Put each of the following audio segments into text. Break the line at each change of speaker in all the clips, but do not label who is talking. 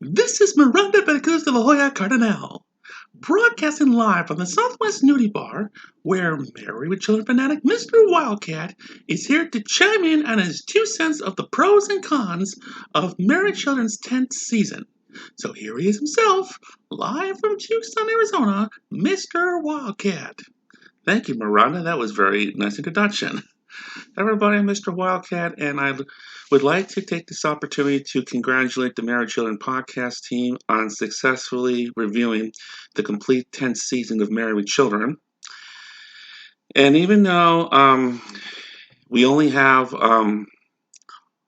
This is Miranda Becuz de la Hoya Cardinal, broadcasting live from the Southwest Nudie Bar, where Married with Children fanatic Mr. Wildcat is here to chime in on his 2 cents of the pros and cons of Married Children's 10th season. So here he is himself, live from Tucson, Arizona, Mr. Wildcat. Thank you, Miranda. That was a very nice introduction. Everybody, I'm Mr. Wildcat, and I would like to take this opportunity to congratulate the Married Children podcast team on successfully reviewing the complete 10th season of Married with Children. And even though we only have, and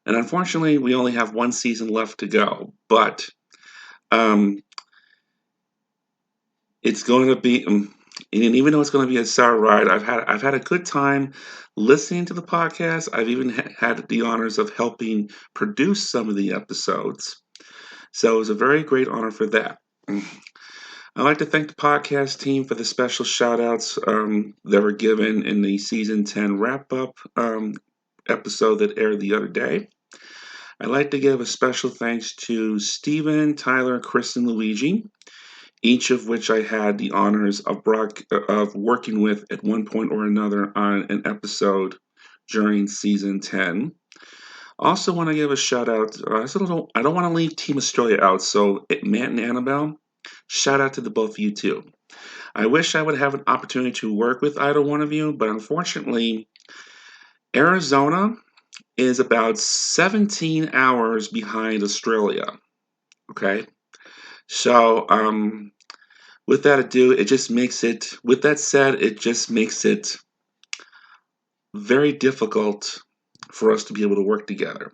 unfortunately, we only have one season left to go, but it's going to be, and even though it's going to be a sour ride, I've had a good time listening to the podcast. I've even had the honors of helping produce some of the episodes. So it was a very great honor for that. I'd like to thank the podcast team for the special shout outs that were given in the season 10 wrap up episode that aired the other day. I'd like to give a special thanks to Stephen, Tyler, Chris, and Luigi, each of which I had the honors of working with at one point or another on an episode during season 10. Also want to give a shout out, I don't want to leave Team Australia out, so Matt and Annabelle, shout out to the both of you too. I wish I would have an opportunity to work with either one of you, but unfortunately, Arizona is about 17 hours behind Australia. Okay? So, with that ado, it just makes it very difficult for us to be able to work together.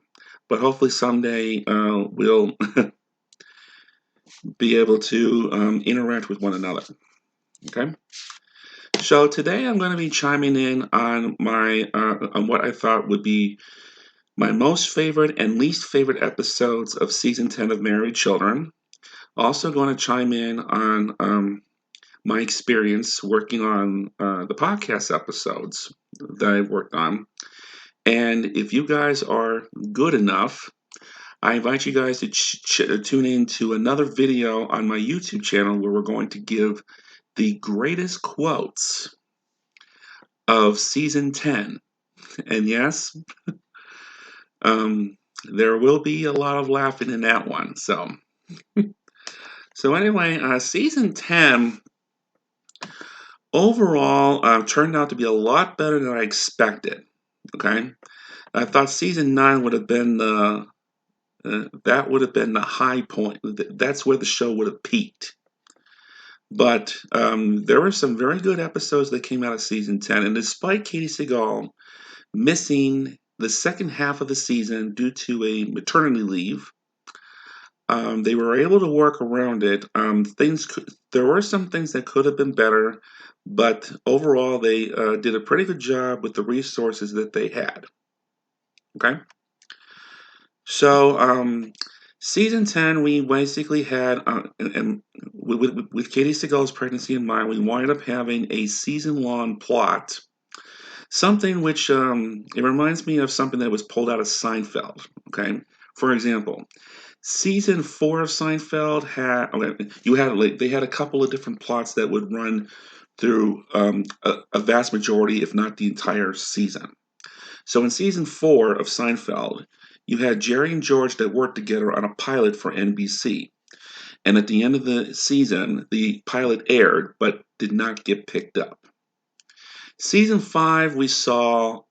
But hopefully someday we'll be able to interact with one another. Okay? So today I'm going to be chiming in on on what I thought would be my most favorite and least favorite episodes of season 10 of Married Children. Also going to chime in on my experience working on the podcast episodes that I've worked on. And if you guys are good enough, I invite you guys to tune in to another video on my YouTube channel where we're going to give the greatest quotes of season 10. And yes, there will be a lot of laughing in that one. So anyway, season 10 overall turned out to be a lot better than I expected. Okay, I thought season 9 would have been the high point. That's where the show would have peaked. But there were some very good episodes that came out of season 10, and despite Katie Seagal missing the second half of the season due to a maternity leave, they were able to work around it. There were some things that could have been better, but overall they did a pretty good job with the resources that they had. Okay? So, season 10, we basically had, and with Katie Seagal's pregnancy in mind, we wind up having a season-long plot. Something which, it reminds me of something that was pulled out of Seinfeld, okay? For example, season 4 of Seinfeld they had a couple of different plots that would run through a vast majority, if not the entire season. So in season 4 of Seinfeld, you had Jerry and George that worked together on a pilot for NBC. And at the end of the season, the pilot aired, but did not get picked up. Season 5, we saw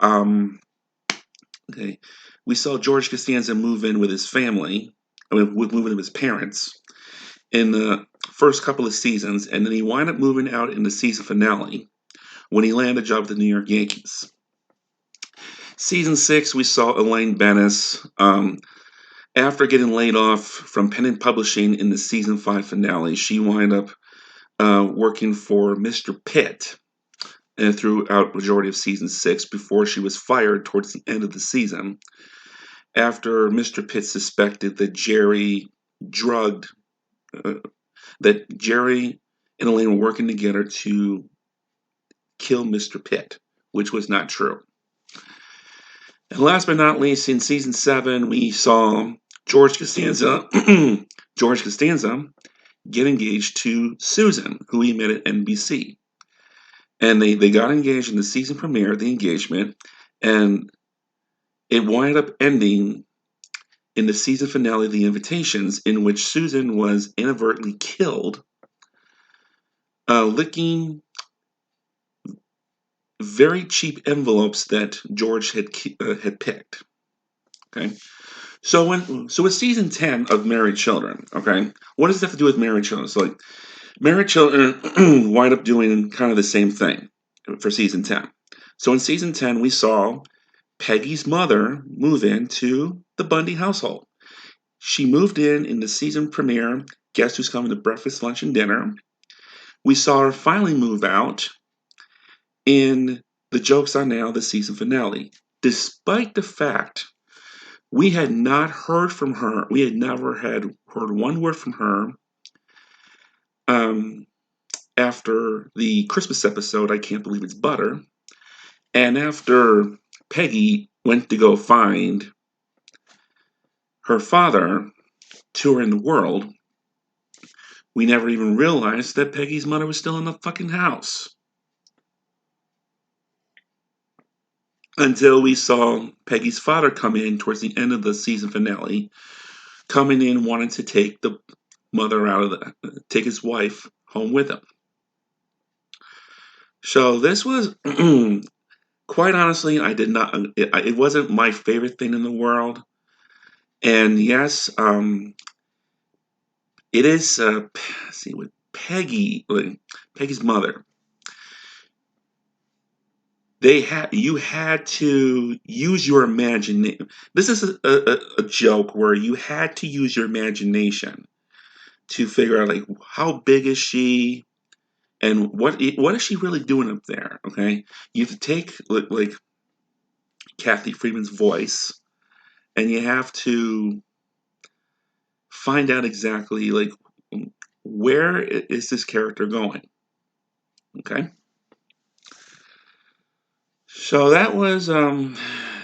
George Costanza move in with his family, move in with his parents in the first couple of seasons, and then he wound up moving out in the season finale when he landed a job with the New York Yankees. Season 6, we saw Elaine Bennis after getting laid off from Penn Publishing in the season 5 finale. She wound up working for Mr. Pitt throughout majority of season 6 before she was fired towards the end of the season after Mr. Pitt suspected that Jerry and Elaine were working together to kill Mr. Pitt, which was not true. And last but not least, in season 7, we saw George Costanza George Costanza get engaged to Susan, who he met at NBC. And they got engaged in the season premiere, the engagement, and it wound up ending in the season finale, The Invitations, in which Susan was inadvertently killed, licking very cheap envelopes that George had picked. Okay, so with season 10 of Married Children, okay, what does it have to do with Married Children? So like Married Children wind up doing kind of the same thing for season 10. So in season 10, we saw Peggy's mother move into the Bundy household. She moved in the season premiere. Guess who's coming to breakfast, lunch, and dinner? We saw her finally move out in The Joke's on Now, the season finale. Despite the fact we had not heard from her, we had never had heard one word from her after the Christmas episode, I Can't Believe It's Butter, and after Peggy went to go find her father touring the world, we never even realized that Peggy's mother was still in the fucking house. Until we saw Peggy's father come in towards the end of the season finale, coming in wanting to take the mother take his wife home with him. So this was, quite honestly, it wasn't my favorite thing in the world. And yes, it is, see, with Peggy's mother, you had to use your imagination. This is a joke where you had to use your imagination to figure out like how big is she and what is she really doing up there. Okay, you have to take like Kathy Freeman's voice, and you have to find out exactly like where is this character going. Okay, so that was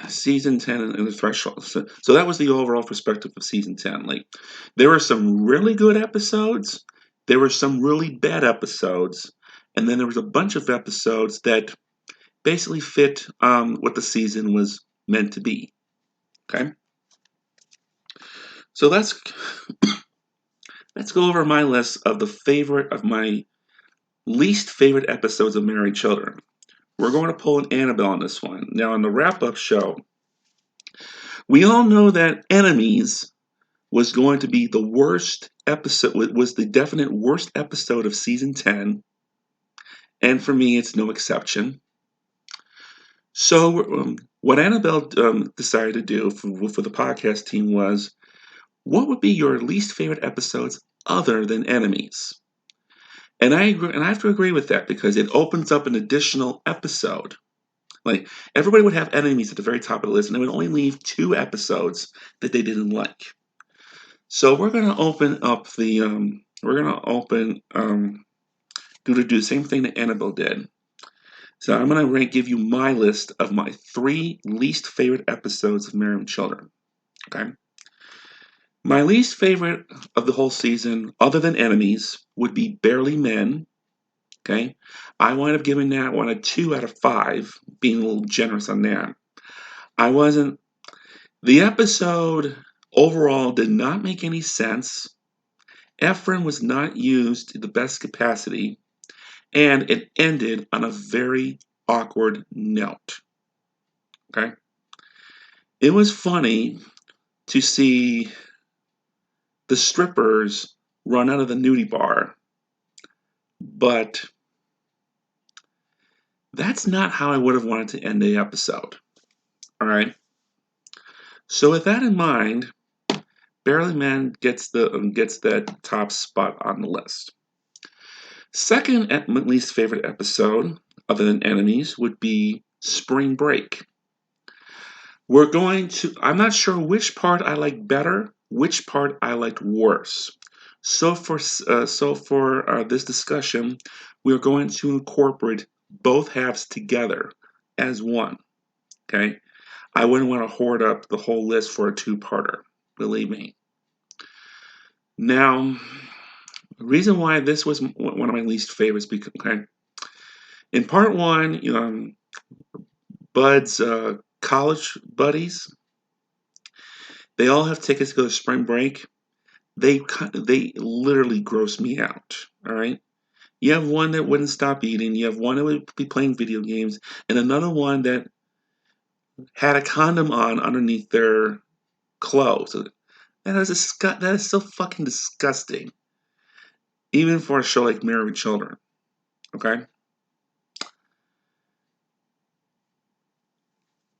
season 10 and the threshold. So that was the overall perspective of season 10. Like there were some really good episodes, there were some really bad episodes, and then there was a bunch of episodes that basically fit what the season was meant to be. Okay, so let's go over my list of my least favorite episodes of Married Children. We're going to pull an Annabelle on this one. Now, in the wrap-up show, we all know that Enemies was going to be the worst episode, was the definite worst episode of season 10, and for me, it's no exception. So, what Annabelle decided to do for the podcast team was, what would be your least favorite episodes other than Enemies? And I agree, and I have to agree with that because it opens up an additional episode. Like everybody would have Enemies at the very top of the list, and they would only leave 2 episodes that they didn't like. So we're going to open up the do the same thing that Annabelle did. So I'm going to give you my list of my 3 least favorite episodes of Married Children. Okay. My least favorite of the whole season, other than Enemies, would be Barely Men. Okay. I wind up giving that one a 2 out of 5, being a little generous on that. The episode overall did not make any sense. Ephraim was not used to the best capacity, and it ended on a very awkward note. Okay? It was funny to see the strippers run out of the nudie bar, but that's not how I would have wanted to end the episode. All right? So with that in mind, Barely Man gets that top spot on the list. Second at least favorite episode, other than Enemies, would be Spring Break. I'm not sure which part I like better, which part I liked worse. So for this discussion, we're going to incorporate both halves together as one. Okay, I wouldn't want to hoard up the whole list for a 2-parter. Believe me. Now, the reason why this was one of my least favorites, because okay, in part one, Bud's college buddies, they all have tickets to go to spring break. They literally gross me out. All right. You have one that wouldn't stop eating. You have one that would be playing video games, and another one that had a condom on underneath their clothes. That is so fucking disgusting, even for a show like Married with Children. Okay.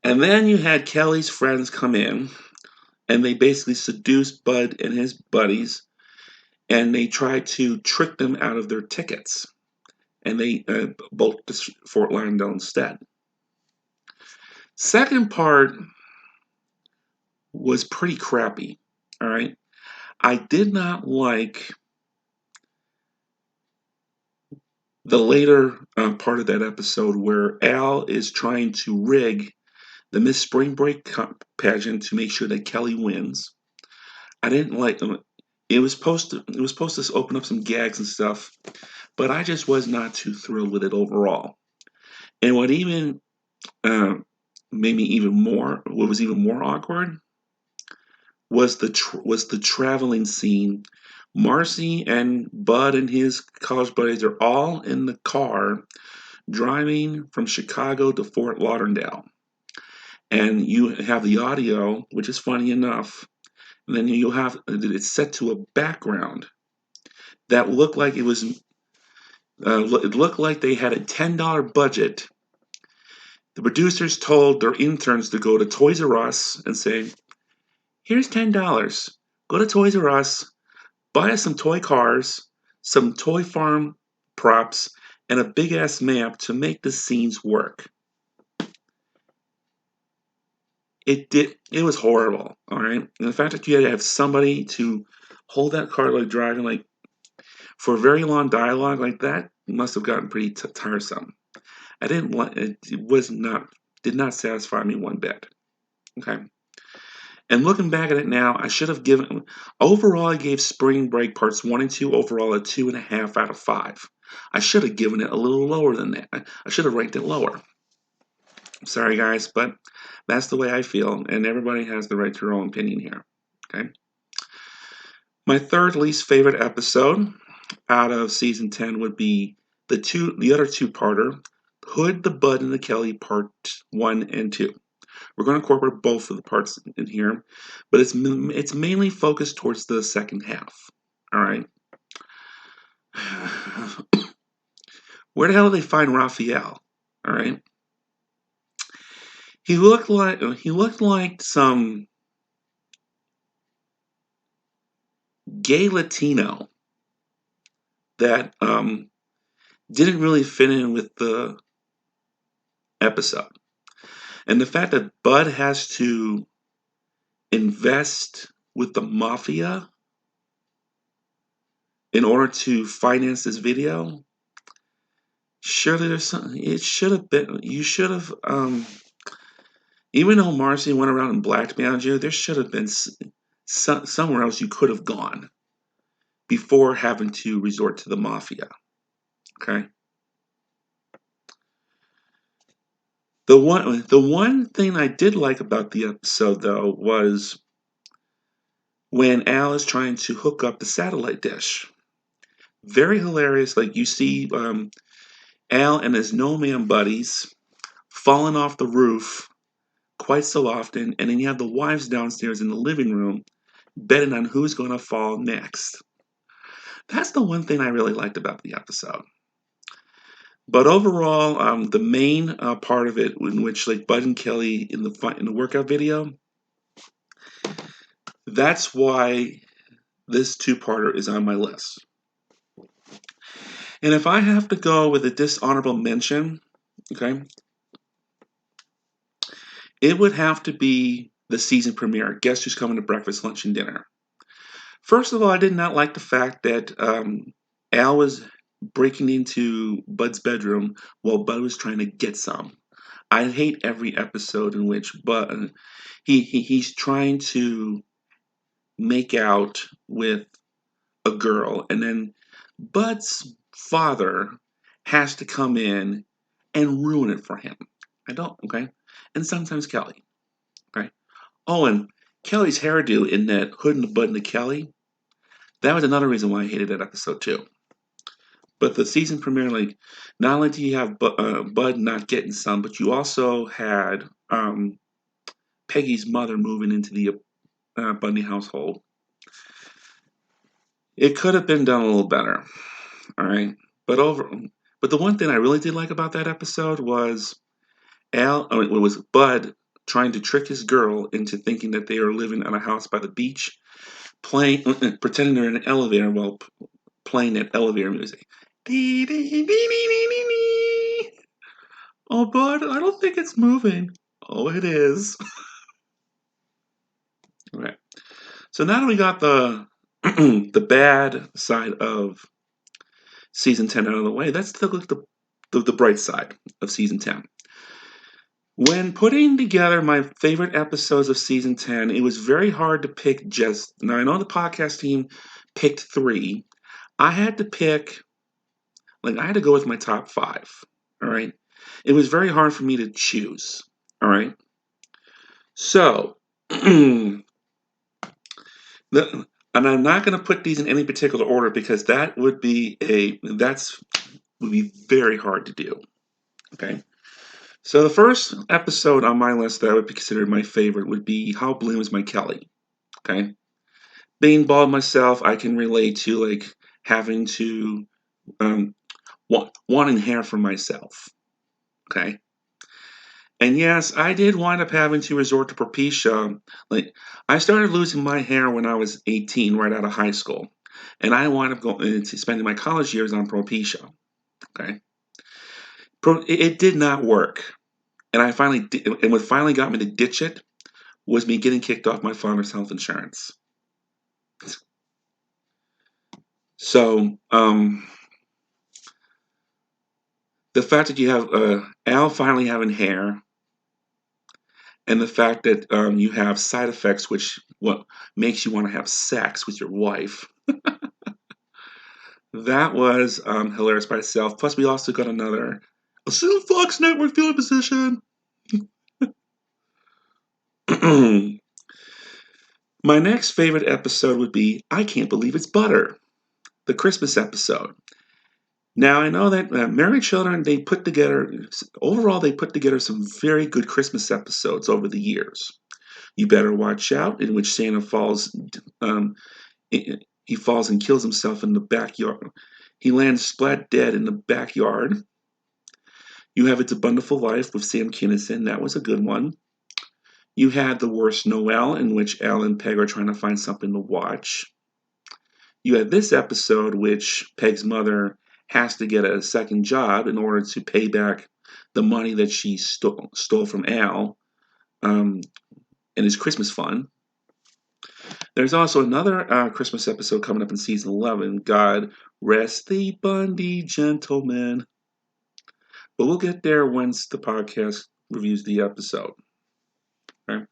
And then you had Kelly's friends come in, and they basically seduced Bud and his buddies, and they tried to trick them out of their tickets, and they both to Fort Lauderdale instead. Second part was pretty crappy. All right. I did not like the later part of that episode where Al is trying to rig the Miss Spring Break pageant to make sure that Kelly wins. I didn't like them. It was supposed to open up some gags and stuff, but I just was not too thrilled with it overall. And what even uh, made me what was even more awkward was the traveling scene. Marcy and Bud and his college buddies are all in the car driving from Chicago to Fort Lauderdale. And you have the audio, which is funny enough. And then you'll have it's set to a background that looked like it looked like they had a $10 budget. The producers told their interns to go to Toys R Us and say, "Here's $10. Go to Toys R Us, buy us some toy cars, some toy farm props, and a big ass map to make the scenes work." It was horrible, all right? And the fact that you had to have somebody to hold that car like driving like for a very long dialogue like that must have gotten pretty tiresome. I didn't want it. It was not did not satisfy me one bit. Okay. And looking back at it now, I should have given overall. I gave Spring Break parts 1 and 2 overall a 2.5 out of 5. I should have given it a little lower than that. I should have ranked it lower. I'm sorry, guys, but that's the way I feel, and everybody has the right to their own opinion here. Okay. My third least favorite episode out of season 10 would be the other two-parter, Hood, the Bud, and the Kelly part 1 and 2. We're going to incorporate both of the parts in here, but it's mainly focused towards the second half. All right. Where the hell did they find Raphael? All right. He looked like some gay Latino that didn't really fit in with the episode. And the fact that Bud has to invest with the mafia in order to finance this video, surely there's something. It should have been. You should have. Even though Marcy went around and blackmailed you, there should have been somewhere else you could have gone before having to resort to the mafia. Okay. The one thing I did like about the episode though was when Al is trying to hook up the satellite dish. Very hilarious. Like you see Al and his no man buddies falling off the roof quite so often, and then you have the wives downstairs in the living room betting on who's going to fall next. That's the one thing I really liked about the episode. But overall, the main part of it, in which like Bud and Kelly in the workout video, that's why this two-parter is on my list. And if I have to go with a dishonorable mention, okay, it would have to be the season premiere. Guess who's coming to breakfast, lunch, and dinner? First of all, I did not like the fact that Al was breaking into Bud's bedroom while Bud was trying to get some. I hate every episode in which Bud he's trying to make out with a girl, and then Bud's father has to come in and ruin it for him. Okay? And sometimes Kelly, okay? Oh, and Kelly's hairdo in that Hood and the Bud and the Kelly, that was another reason why I hated that episode too. But the season premiere, like, not only do you have Bud not getting some, but you also had Peggy's mother moving into the Bundy household. It could have been done a little better, all right. But the one thing I really did like about that episode was it was Bud trying to trick his girl into thinking that they are living in a house by the beach, pretending they're in an elevator while playing that elevator music. Dee, dee, dee, dee, dee, dee, dee. Oh, Bud, I don't think it's moving. Oh, it is. Okay. So now that we got the the bad side of season 10 out of the way, let's look at the bright side of season 10. When putting together my favorite episodes of season 10, it was very hard to pick just. Now, I know the podcast team picked 3. I had to pick, I had to go with my top 5. All right. It was very hard for me to choose. All right. So, and I'm not going to put these in any particular order because that would be very hard to do. Okay. So the first episode on my list that I would be considered my favorite would be How Blue Is My Kelly? Okay. Being bald myself, I can relate to having to um, wanting hair for myself. Okay. And yes, I did wind up having to resort to Propecia. I started losing my hair when I was 18, right out of high school. And I wound up going into spending my college years on Propecia. Okay. It did not work. And what finally got me to ditch it was me getting kicked off my father's health insurance. So, the fact that you have Al finally having hair, and the fact that you have side effects, which what makes you want to have sex with your wife, that was hilarious by itself. Plus, we also got a still Fox Network viewing position. My next favorite episode would be I Can't Believe It's Butter, the Christmas episode. Now, I know that Married Children, they put together some very good Christmas episodes over the years. You Better Watch Out, in which Santa falls, he falls and kills himself in the backyard. He lands splat dead in the backyard. You have It's a Wonderful Life with Sam Kinison. That was a good one. You had The Worst Noel, in which Al and Peg are trying to find something to watch. You had this episode, which Peg's mother has to get a second job in order to pay back the money that she stole from Al in his Christmas fund. There's also another Christmas episode coming up in season 11, God Rest the Bundy Gentlemen. But we'll get there once the podcast reviews the episode. Okay?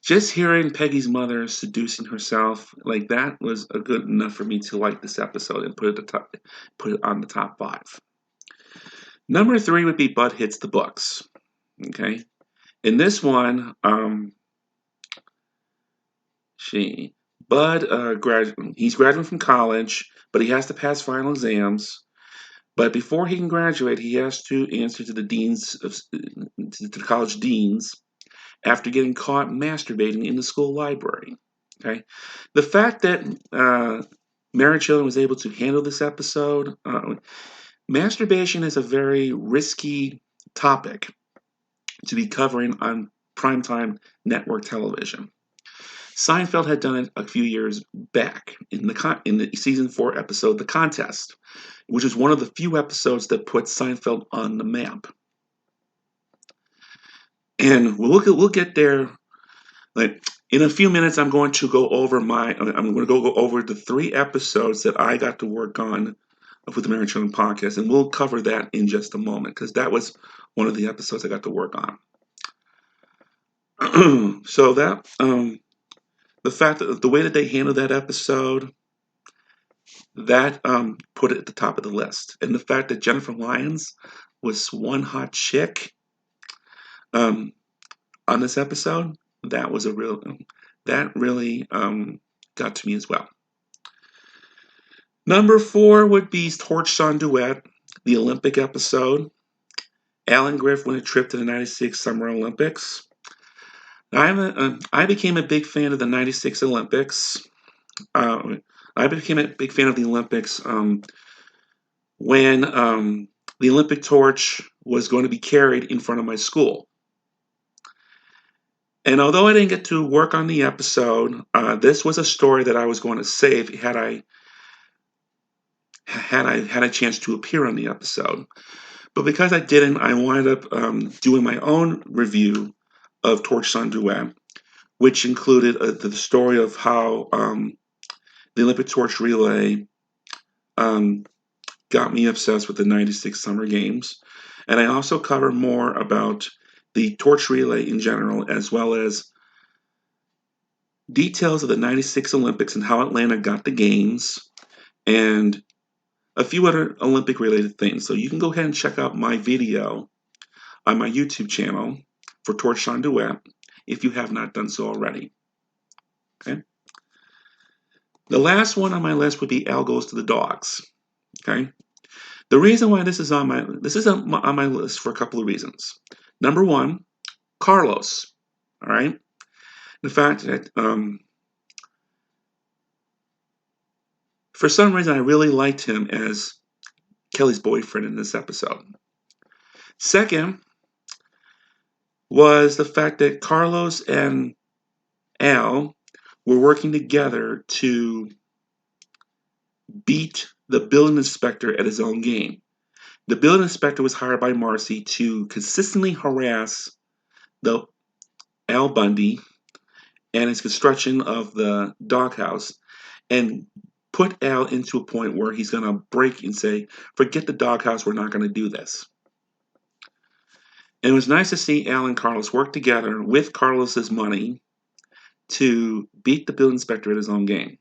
Just hearing Peggy's mother seducing herself, that was a good enough for me to like this episode and put it on the top 5. Number 3 would be Bud Hits the Books. Okay, in this one, Bud he's graduating from college, but he has to pass final exams. But before he can graduate, he has to answer to the college deans after getting caught masturbating in the school library. Okay, the fact that Married Children was able to handle this episode, masturbation is a very risky topic to be covering on primetime network television. Seinfeld had done it a few years back in the season 4 episode, The Contest, which is one of the few episodes that put Seinfeld on the map. And we'll get there. In a few minutes, I'm going to go over the 3 episodes that I got to work on with the Married Children podcast, and we'll cover that in just a moment because that was one of the episodes I got to work on. So that The fact that the way that they handled that episode, that put it at the top of the list. And the fact that Jennifer Lyons was one hot chick um, on this episode, that was a real, that really got to me as well. Number 4 would be Torch Song Duet, the Olympic episode. Alan Griff won a trip to the 96 Summer Olympics. I became a big fan of the 96 Olympics. I became a big fan of the Olympics when the Olympic torch was going to be carried in front of my school. And although I didn't get to work on the episode, this was a story that I was going to save had I had a chance to appear on the episode. But because I didn't, I wound up doing my own review of Torch Song Duet, which included the story of how the Olympic Torch Relay got me obsessed with the 96 Summer Games. And I also cover more about the Torch Relay in general, as well as details of the 96 Olympics and how Atlanta got the games, and a few other Olympic related things. So you can go ahead and check out my video on my YouTube channel for Torch Song Duet if you have not done so already. Okay. The last one on my list would be Al Goes to the Dogs. Okay. The reason why this is on my list for a couple of reasons. Number 1, Carlos. All right. The fact that for some reason I really liked him as Kelly's boyfriend in this episode. Second was the fact that Carlos and Al were working together to beat the building inspector at his own game. The building inspector was hired by Marcy to consistently harass the Al Bundy and his construction of the doghouse, and put Al into a point where he's going to break and say, forget the doghouse, we're not going to do this. And it was nice to see Al and Carlos work together with Carlos's money to beat the building inspector at his own game.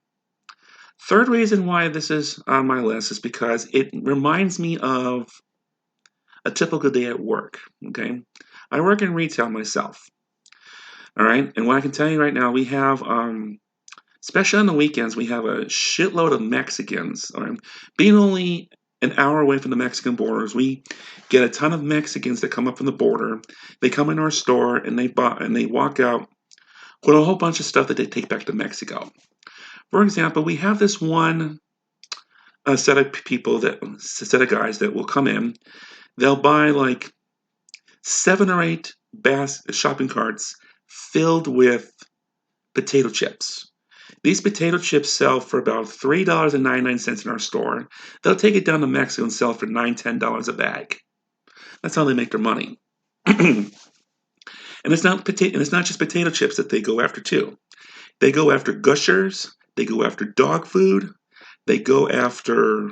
Third reason why this is on my list is because it reminds me of a typical day at work. Okay, I work in retail myself. All right, and what I can tell you right now, we have, especially on the weekends, we have a shitload of Mexicans. All right? Being only an hour away from the Mexican borders, we get a ton of Mexicans that come up from the border. They come into our store and they walk out with a whole bunch of stuff that they take back to Mexico. For example, we have this one set of guys that will come in. They'll buy like 7 or 8 shopping carts filled with potato chips. These potato chips sell for about $3.99 in our store. They'll take it down to Mexico and sell for $9-10 a bag. That's how they make their money. And it's not just potato chips that they go after too. They go after Gushers. They go after dog food. They go after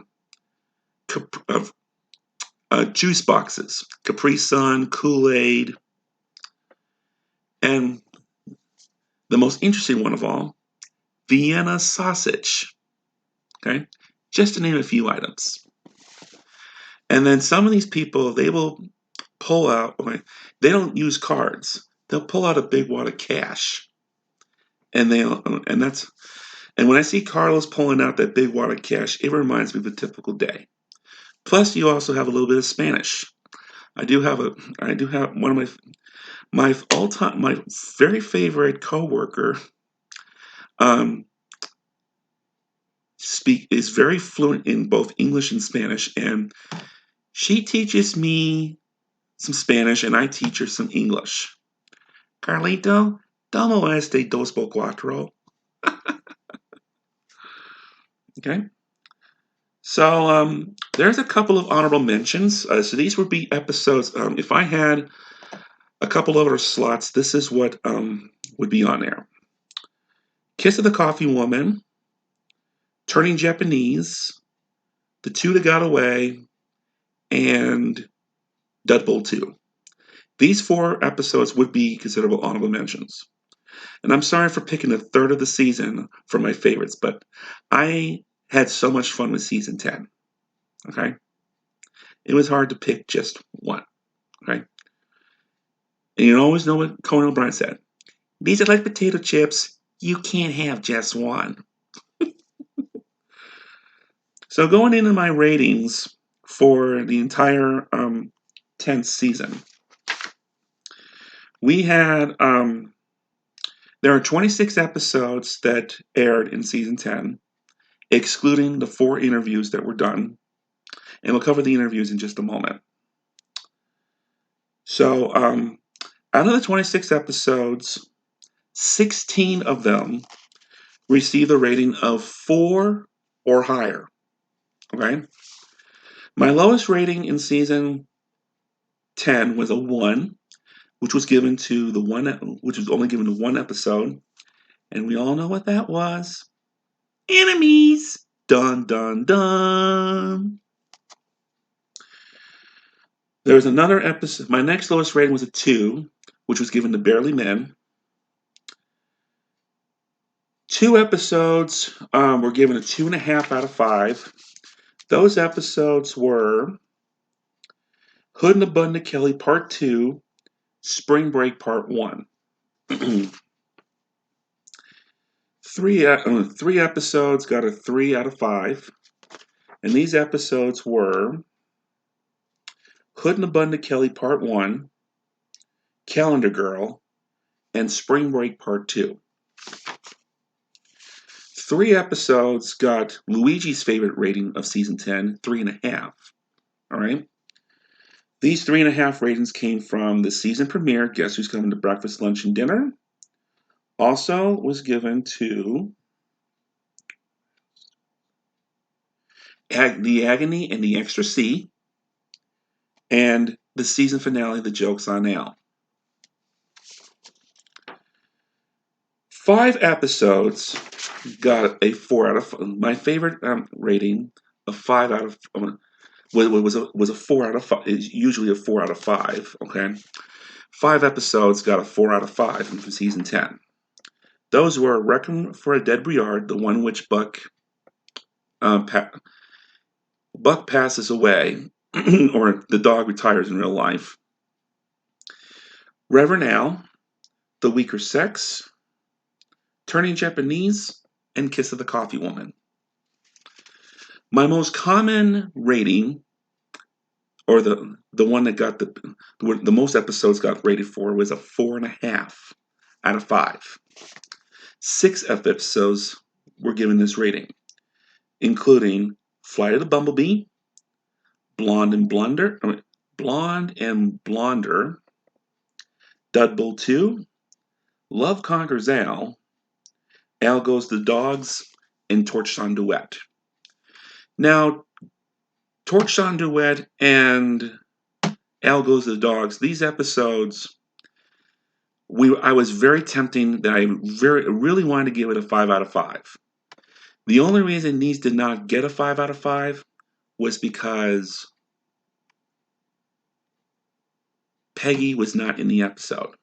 juice boxes, Capri Sun, Kool-Aid, and the most interesting one of all, Vienna sausage. Okay, just to name a few items. And then some of these people, they will pull out. They don't use cards. They'll pull out a big wad of cash, and when I see Carlos pulling out that big wad of cash, it reminds me of a typical day. Plus, you also have a little bit of Spanish. I do have one of my very favorite coworker. Is very fluent in both English and Spanish, and she teaches me some Spanish, and I teach her some English. Carlito, ¿cómo este 2x4? Okay. So there's a couple of honorable mentions. So these would be episodes. If I had a couple of other slots, this is what would be on there. Kiss of the Coffee Woman, Turning Japanese, The Two That Got Away, and Deadpool 2. These 4 episodes would be considerable honorable mentions. And I'm sorry for picking a third of the season for my favorites, but I had so much fun with season 10. Okay. It was hard to pick just one. Okay. And you always know what Conan O'Brien said. These are like potato chips. You can't have just one. So going into my ratings for the entire 10th season, we had there are 26 episodes that aired in season 10, excluding the 4 interviews that were done, and we'll cover the interviews in just a moment. So out of the 26 episodes, 16 of them received a rating of 4 or higher. Okay, my lowest rating in season 10 was a 1, which was given to the one, which was only given to one episode, and we all know what that was. Enemies. Dun dun dun. There was another episode. My next lowest rating was a 2, which was given to Barely Men. 2 episodes were given a 2.5 out of 5. Those episodes were Hood and the Bunda Kelly Part 2, Spring Break Part 1. Three episodes got a 3 out of 5. And these episodes were Hood and the Bunda Kelly Part 1, Calendar Girl, and Spring Break Part 2. 3 episodes got Luigi's favorite rating of season 10, 3.5. All right. These 3.5 ratings came from the season premiere, Guess Who's Coming to Breakfast, Lunch, and Dinner. Also was given to The Agony and the Extra C, and the season finale, The Joke's on Al. 5 episodes got a 4 out of 5. My favorite rating of 5 out of was a 4 out of 5. Is usually a 4 out of 5. Okay, 5 episodes got a 4 out of 5 from season 10. Those were Requiem for a Dead Briard, the one which Buck passes away, or the dog retires in real life. Reverend Al, The Weaker Sex, Turning Japanese, and Kiss of the Coffee Woman. My most common rating, or the one that got the most episodes got rated for, was a 4.5 out of 5. 6 episodes were given this rating, including Flight of the Bumblebee, Blonde and Blonder, Dudbull 2, Love Conquers Al, Al Goes to the Dogs, and Torch Song Duet. Now, Torch Song Duet and Al Goes to the Dogs, these episodes, I was very tempting that I really wanted to give it a 5 out of 5. The only reason these did not get a 5 out of 5 was because Peggy was not in the episode.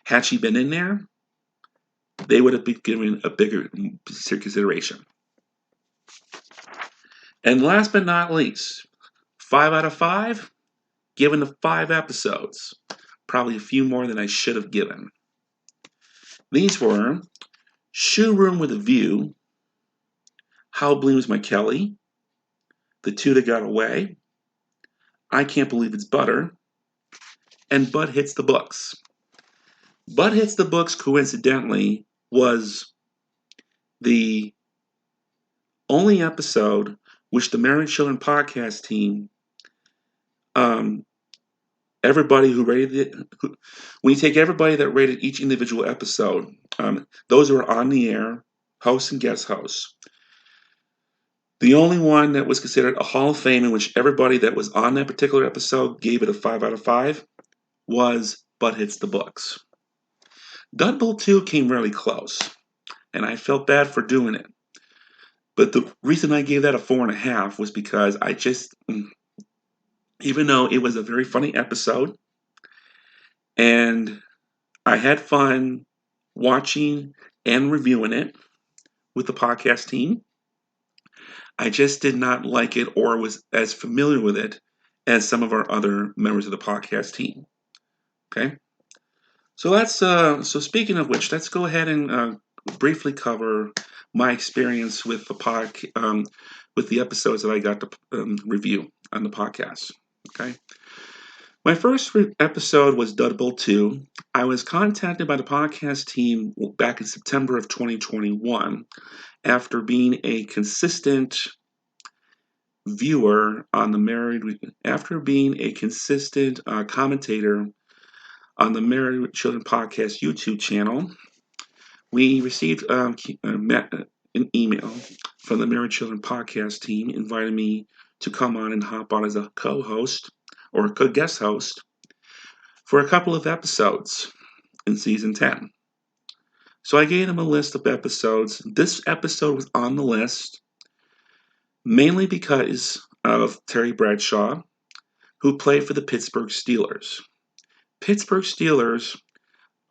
Had she been in there, they would have been given a bigger consideration. And last but not least, 5 out of 5, given the 5 episodes. Probably a few more than I should have given. These were Shoe Room with a View, How Blooms My Kelly, The Two That Got Away, I Can't Believe It's Butter, and Bud Hits the Books. Bud Hits the Books, coincidentally, was the only episode which the Married Children podcast team, everybody who rated it, when you take everybody that rated each individual episode, those who are on the air, hosts and guest hosts. The only one that was considered a Hall of Fame in which everybody that was on that particular episode gave it a 5 out of 5 was Bud Hits the Books. Dudbull 2 came really close, and I felt bad for doing it. But the reason I gave that a 4.5 was because even though it was a very funny episode, and I had fun watching and reviewing it with the podcast team. I just did not like it or was as familiar with it as some of our other members of the podcast team. Okay, so so speaking of which, let's go ahead and briefly cover my experience with with the episodes that I got to review on the podcast. Okay, my first episode was Dudable 2. I was contacted by the podcast team back in September of 2021 after being a consistent viewer on the after being a consistent commentator on the Married with Children podcast YouTube channel. We received an email from the Married Children podcast team inviting me to come on and hop on as a co-host or a guest host for a couple of episodes in season 10. So I gave them a list of episodes. This episode was on the list mainly because of Terry Bradshaw, who played for the Pittsburgh Steelers. Pittsburgh Steelers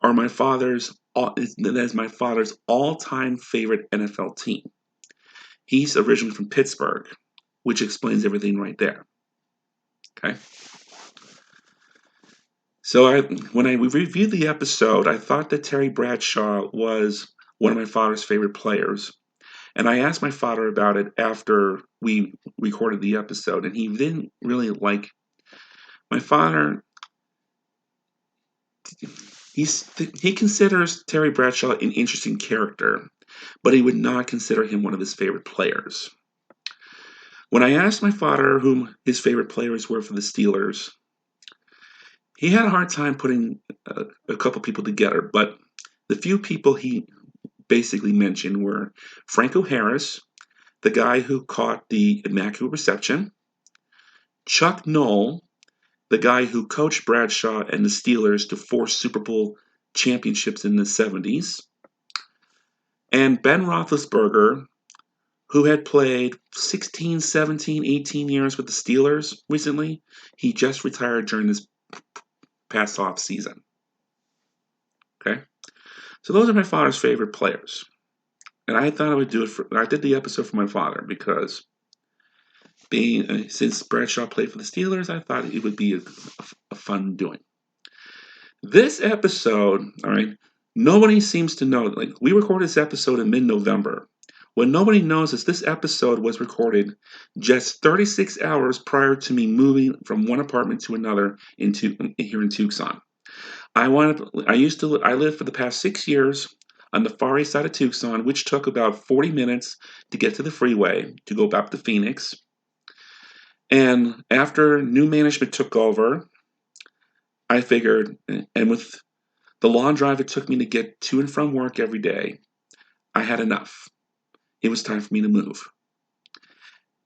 are my father's all-time favorite NFL team. He's originally from Pittsburgh, which explains everything right there. Okay. So when I reviewed the episode, I thought that Terry Bradshaw was one of my father's favorite players. And I asked my father about it after we recorded the episode, and he didn't really like my father. He considers Terry Bradshaw an interesting character, but he would not consider him one of his favorite players. When I asked my father whom his favorite players were for the Steelers, he had a hard time putting a couple people together, but the few people he basically mentioned were Franco Harris, the guy who caught the Immaculate Reception, Chuck Noll, the guy who coached Bradshaw and the Steelers to 4 Super Bowl championships in the 70s, and Ben Roethlisberger, who had played 16, 17, 18 years with the Steelers recently. He just retired during this past off season. Okay, so those are my father's favorite players, and I thought I would do it I did the episode for my father because since Bradshaw played for the Steelers, I thought it would be a fun doing. This episode, all right, nobody seems to know. Like, we recorded this episode in mid-November. What nobody knows is this episode was recorded just 36 hours prior to me moving from one apartment to another here in Tucson. I lived for the past 6 years on the far east side of Tucson, which took about 40 minutes to get to the freeway to go back to Phoenix. And after new management took over, I figured, and with the long drive it took me to get to and from work every day, I had enough. It was time for me to move.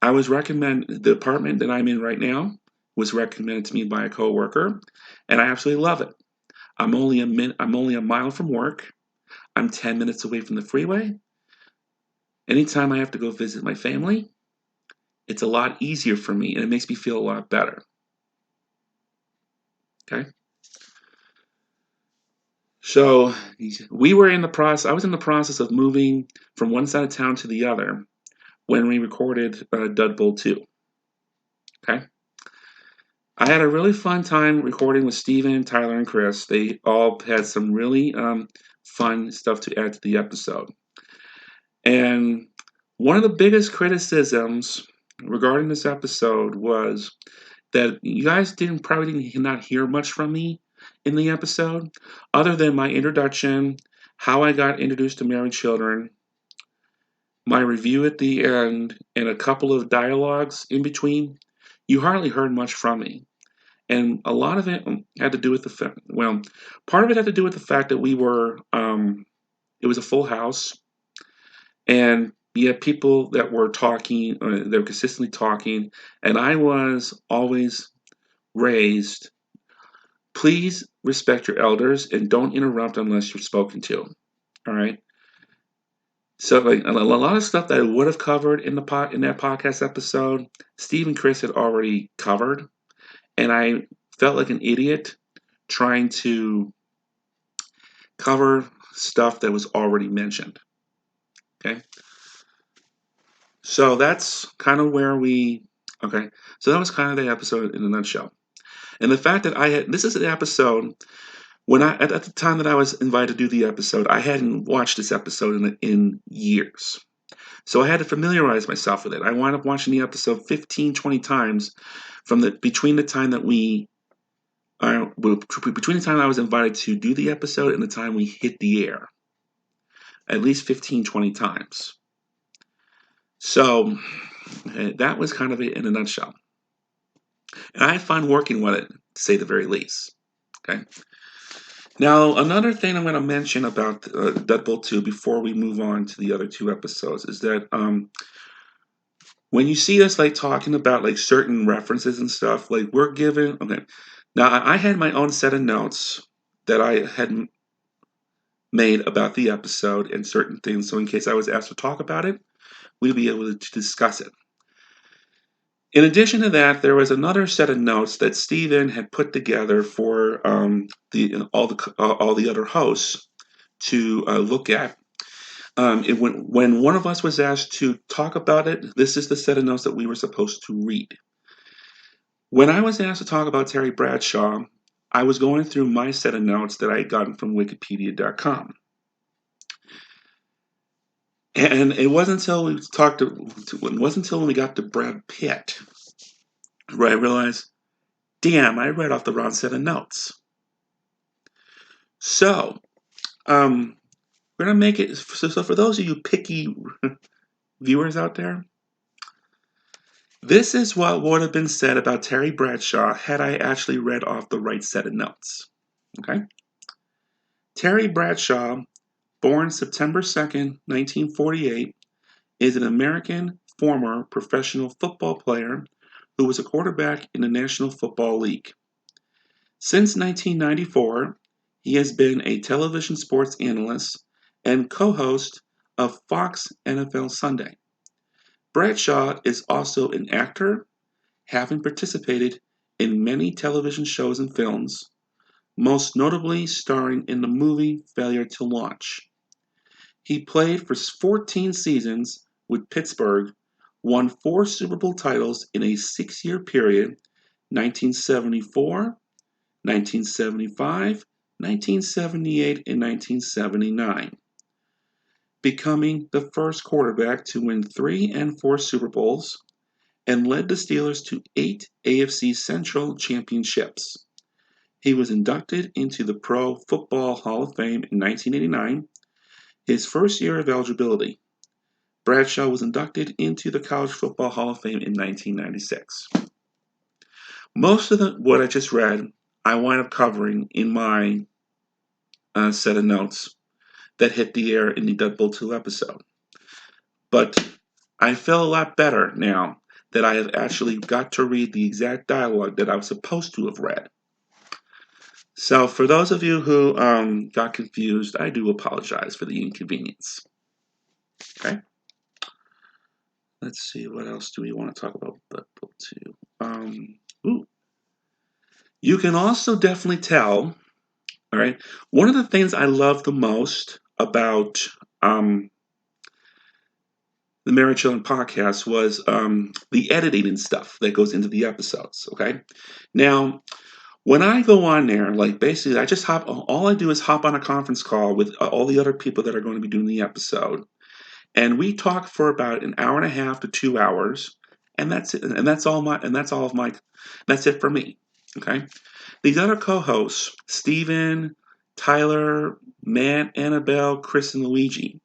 The apartment that I'm in right now was recommended to me by a coworker, and I absolutely love it. I'm only a mile from work. I'm 10 minutes away from the freeway. Anytime I have to go visit my family, it's a lot easier for me, and it makes me feel a lot better. Okay? So I was in the process of moving from one side of town to the other when we recorded Dud Bowl 2. Okay? I had a really fun time recording with Steven, Tyler, and Chris. They all had some really fun stuff to add to the episode. And one of the biggest criticisms regarding this episode was that you guys probably did not hear much from me in the episode, other than my introduction, how I got introduced to Married Children, my review at the end, and a couple of dialogues in between. You hardly heard much from me. And a lot of it had to do with part of it had to do with the fact that it was a full house, and you had people that were talking, they were consistently talking, and I was always raised, please respect your elders and don't interrupt unless you're spoken to. All right. So, like, a lot of stuff that I would have covered in that podcast episode, Steve and Chris had already covered, and I felt like an idiot trying to cover stuff that was already mentioned. Okay. So that's kind of where okay. So that was kind of the episode in a nutshell. And the fact that this is an episode when at the time that I was invited to do the episode, I hadn't watched this episode in years. So I had to familiarize myself with it. I wound up watching the episode 15, 20 times between the time that between the time I was invited to do the episode and the time we hit the air. At least 15, 20 times. So that was kind of it in a nutshell. And I had fun working with it, to say the very least. Okay. Now, another thing I'm going to mention about Deadpool 2 before we move on to the other two episodes is that when you see us like talking about like certain references and stuff, like we're given. Okay. Now, I had my own set of notes that I had made about the episode and certain things. So in case I was asked to talk about it, we'd be able to discuss it. In addition to that, there was another set of notes that Steven had put together for all the other hosts to look at. When one of us was asked to talk about it, this is the set of notes that we were supposed to read. When I was asked to talk about Terry Bradshaw, I was going through my set of notes that I had gotten from Wikipedia.com. And it wasn't until we got to Brad Pitt where I realized, damn, I read off the wrong set of notes. So, we're gonna make it. So for those of you picky viewers out there, this is what would have been said about Terry Bradshaw had I actually read off the right set of notes. Okay. Terry Bradshaw, born September 2nd, 1948, is an American former professional football player who was a quarterback in the National Football League. Since 1994, he has been a television sports analyst and co-host of Fox NFL Sunday. Bradshaw is also an actor, having participated in many television shows and films, most notably starring in the movie Failure to Launch. He played for 14 seasons with Pittsburgh, won 4 Super Bowl titles in a 6-year period, 1974, 1975, 1978, and 1979, becoming the first quarterback to win 3 and 4 Super Bowls and led the Steelers to 8 AFC Central championships. He was inducted into the Pro Football Hall of Fame in 1989, his first year of eligibility. Bradshaw was inducted into the College Football Hall of Fame in 1996. Most of what I just read, I wind up covering in my set of notes that hit the air in the Deadpool 2 episode. But I feel a lot better now that I have actually got to read the exact dialogue that I was supposed to have read. So for those of you who got confused, I do apologize for the inconvenience. Okay. Let's see, what else do we want to talk about Deadpool 2? You can also definitely tell, all right, one of the things I love the most about the Married Children podcast was the editing and stuff that goes into the episodes, okay? Now, when I go on there, like basically all I do is hop on a conference call with all the other people that are going to be doing the episode. And we talk for about an hour and a half to 2 hours. And that's it. And that's it for me. Okay. These other co-hosts, Steven, Tyler, Matt, Annabelle, Chris, and Luigi,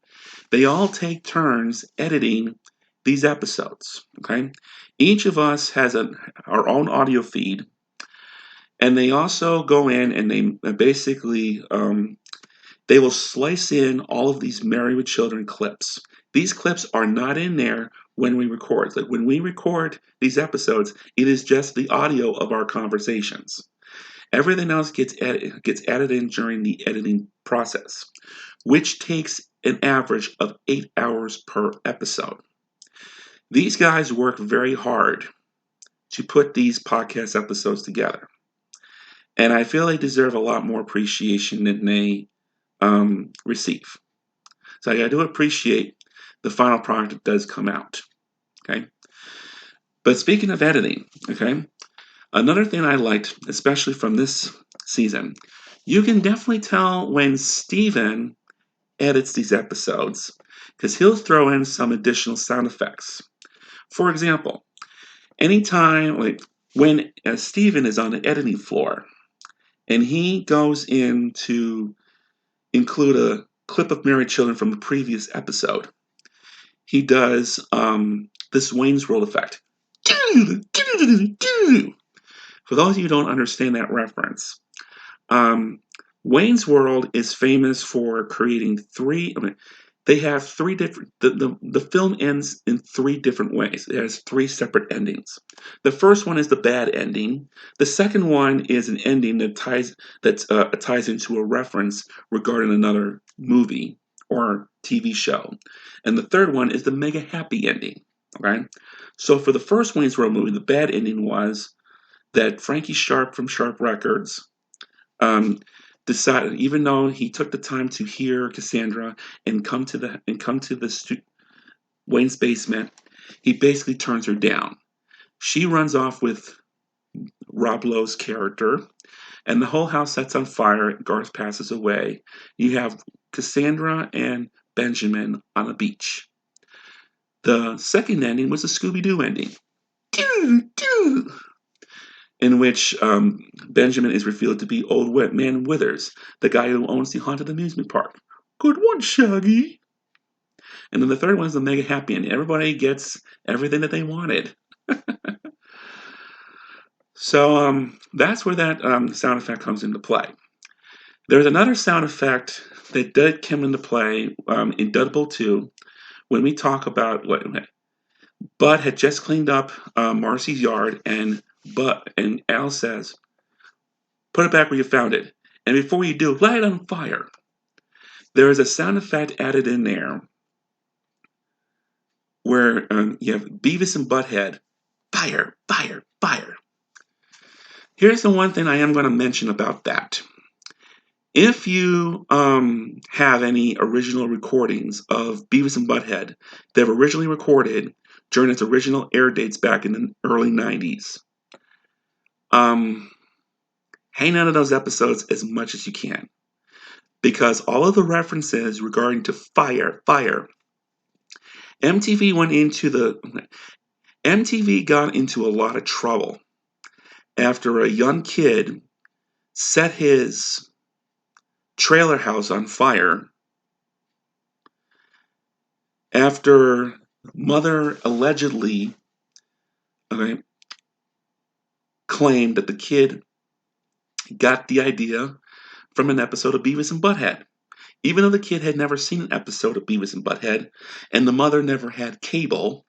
they all take turns editing these episodes. Okay. Each of us has our own audio feed. And they also go in and they basically they will slice in all of these Married with Children clips. These clips are not in there when we record. Like when we record these episodes, it is just the audio of our conversations. Everything else gets added in during the editing process, which takes an average of 8 hours per episode. These guys work very hard to put these podcast episodes together. And I feel they deserve a lot more appreciation than they receive. So I do appreciate the final product that does come out. Okay. But speaking of editing, okay, another thing I liked, especially from this season, you can definitely tell when Steven edits these episodes because he'll throw in some additional sound effects. For example, anytime, like when Steven is on the editing floor and he goes in to include a clip of Married Children from the previous episode, he does this Wayne's World effect. For those of you who don't understand that reference, um, Wayne's World is famous for creating three. I mean, they have three different. The film ends in three different ways. It has three separate endings. The first one is the bad ending. The second one is an ending that ties into a reference regarding another movie or TV show, and the third one is the mega happy ending. Okay, so for the first Wayne's World movie, the bad ending was that Frankie Sharp from Sharp Records um, decided, even though he took the time to hear Cassandra and come to Wayne's basement, he basically turns her down. She runs off with Rob Lowe's character, and the whole house sets on fire. Garth passes away. You have Cassandra and Benjamin on a beach. The second ending was a Scooby Doo ending. In which Benjamin is revealed to be Old Wet Man Withers, the guy who owns the haunted amusement park. Good one, Shaggy. And then the third one is the mega happy ending. Everybody gets everything that they wanted. So that's where that sound effect comes into play. There's another sound effect that did come into play in Deadpool 2 when we talk about what Bud had just cleaned up Marcy's yard, and Al says, "Put it back where you found it, and before you do, light it on fire." There is a sound effect added in there where you have Beavis and Butthead, fire, fire, fire. Here's the one thing I am going to mention about that. If you have any original recordings of Beavis and Butthead that were originally recorded during its original air dates back in the early 90s, hang on to those episodes as much as you can. Because all of the references regarding to fire, fire, MTV got into a lot of trouble after a young kid set his trailer house on fire after mother allegedly claimed that the kid got the idea from an episode of Beavis and Butthead. Even though the kid had never seen an episode of Beavis and Butthead and the mother never had cable,